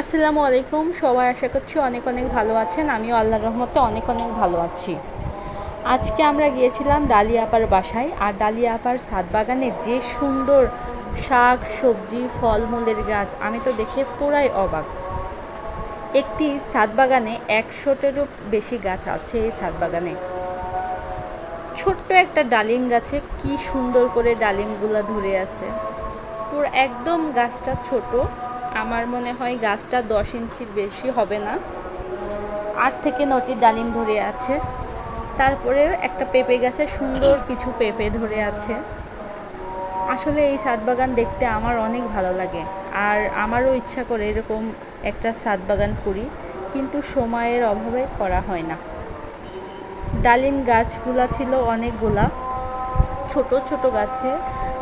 আসসালামু আলাইকুম। সবাই আশা করছি অনেক অনেক ভালো আছেন। আমিও আল্লাহর রহমতে অনেক অনেক ভালো আছি। আজকে আমরা গিয়েছিলাম ডালিয়া আপার বাসায়। আর ডালিয়া আপার ছাদ বাগানে যে সুন্দর শাক সবজি ফলমূলের গাছ, আমি তো দেখে পুরাই অবাক। একটি ছাদ বাগানে 100টেরও বেশি গাছ আছে। এই ছাদ বাগানে ছোট্ট একটা ডালিম গাছে কি সুন্দর করে ডালিমগুলো ধরে আছে। পুরো একদম গাছটা ছোট, আমার মনে হয় গাছটা 10 ইঞ্চির বেশি হবে না। 8 থেকে 9টি ডালিম ধরে আছে। তারপরে একটা পেঁপে গাছে সুন্দর কিছু পেঁপে ধরে আছে। আসলে এই ছাদ বাগান দেখতে আমার অনেক ভালো লাগে। আর আমারও ইচ্ছা করে এরকম একটা ছাদ বাগান করি, কিন্তু সময়ের অভাবে করা হয় না। ডালিম গাছগুলা ছিল অনেকগুলা, ছোট ছোট গাছে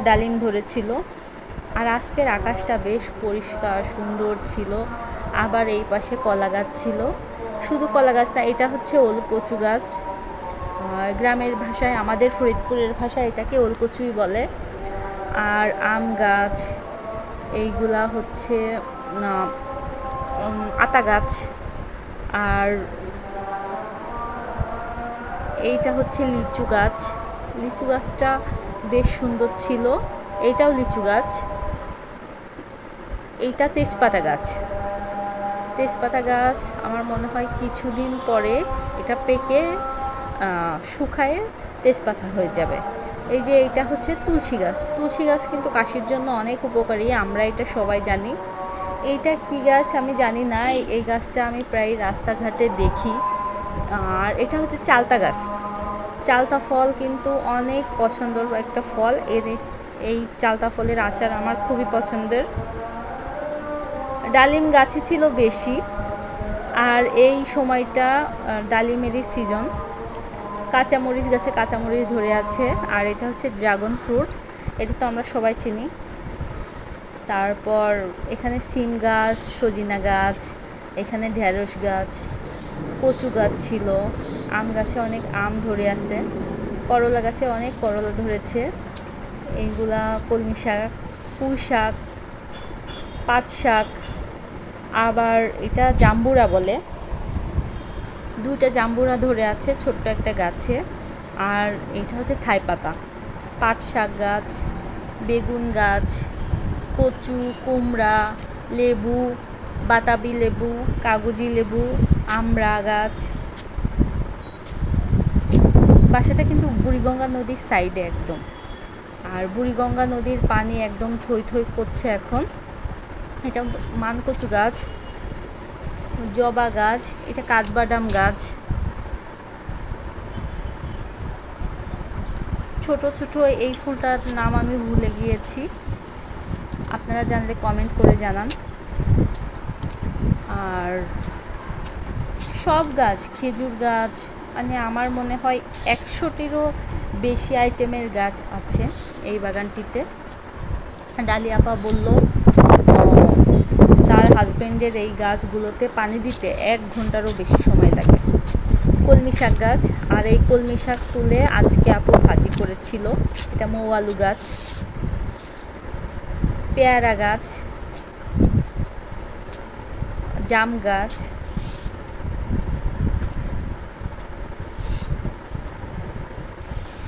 ডালিম ধরেছিল। আর আজকের আকাশটা বেশ পরিষ্কার সুন্দর ছিল। আবার এই পাশে কলা গাছ ছিল। শুধু কলা গাছ না, এটা হচ্ছে ওলকচু গাছ। গ্রামের ভাষায়, আমাদের ফরিদপুরের ভাষায় এটাকে ওলকচুই বলে। আর আম গাছ, এইগুলা হচ্ছে আতা গাছ। আর এইটা হচ্ছে লিচু গাছ। লিচু গাছটা বেশ সুন্দর ছিল। এইটাও লিচু গাছ। এইটা তেজপাতা গাছ। তেজপাতা গাছ আমার মনে হয় কিছুদিন পরে এটা পেকে শুকায়ে তেজপাতা হয়ে যাবে। এই যে এইটা হচ্ছে তুলসী গাছ। তুলসী গাছ কিন্তু কাশির জন্য অনেক উপকারী, আমরা এটা সবাই জানি। এইটা কি গাছ আমি জানি না, এই গাছটা আমি প্রায় রাস্তাঘাটে দেখি। আর এটা হচ্ছে চালতা গাছ। চালতা ফল কিন্তু অনেক পছন্দের একটা ফল। এই চালতা ফলের আচার আমার খুবই পছন্দের। ডালিম গাছে ছিল বেশি। আর এই সময়টা ডালিমেরই সিজন। কাঁচামরিচ গাছে কাঁচামরিচ ধরে আছে। আর এটা হচ্ছে ড্রাগন ফ্রুটস, এটা তো আমরা সবাই চিনি। তারপর এখানে সিম গাছ, সজিনা গাছ, এখানে ঢেঁড়স গাছ, কচু গাছ ছিল। আম গাছে অনেক আম ধরে আছে। করলা গাছে অনেক করলা ধরেছে। এইগুলা কলমি শাক, পুঁই শাক, পাট শাক। আবার এটা জাম্বুরা বলে। 2টা জাম্বুরা ধরে আছে ছোট্ট একটা গাছে। আর এটা হচ্ছে থাই পাতা। পাট শাক গাছ, বেগুন গাছ, কচু, কুমড়া, লেবু, বাতাবি লেবু, কাগজি লেবু, আমড়া গাছ। বাসাটা কিন্তু বুড়িগঙ্গা নদীর সাইডে একদম। আর বুড়িগঙ্গা নদীর পানি একদম থই থই করছে এখন। এটা মানকচু গাছ, জবা গাছ, এটা কাঠবাদাম গাছ। ছোট ছোট এই ফুলটার নাম আমি ভুলে গিয়েছি, আপনারা জানলে কমেন্ট করে জানান। আর সব গাছ, খেজুর গাছ, মানে আমার মনে হয় 100টিরও বেশি আইটেমের গাছ আছে এই বাগানটিতে। ডালিয়া আপা বলল তার হাজব্যান্ডের এই গাছগুলোতে পানি দিতে 1 ঘন্টারও বেশি সময় লাগে। কলমি শাক গাছ, আর এই কলমি শাক তুলে আজকে আপু ভাজি করেছিল। এটা মৌয়ালু গাছ। পেয়ারা গাছ, জাম গাছ,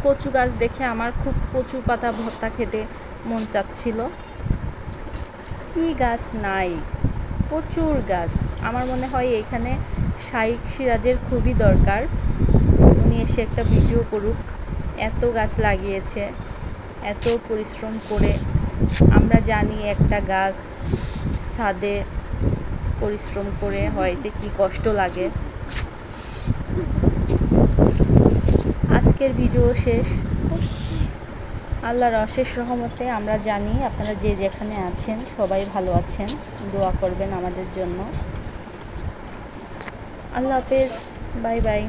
কচু গাছ দেখে আমার খুব কচু পাতা ভর্তা খেতে মন চাচ্ছিল। কি গাছ নাই, প্রচুর গাছ। আমার মনে হয় এখানে শাইখ সিরাজের খুবই দরকার, উনি এসে একটা ভিডিও করুক। এত গাছ লাগিয়েছে, এত পরিশ্রম করে। আমরা জানি একটা গাছ ছাদে পরিশ্রম করে হয়তো কি কষ্ট লাগে। আজকের ভিডিও শেষ। আল্লাহর অশেষ রহমতে আমরা জানি আপনারা যে যেখানে আছেন সবাই ভালো আছেন। দোয়া করবেন আমাদের জন্য। আল্লাহ হাফেজ, বাই বাই।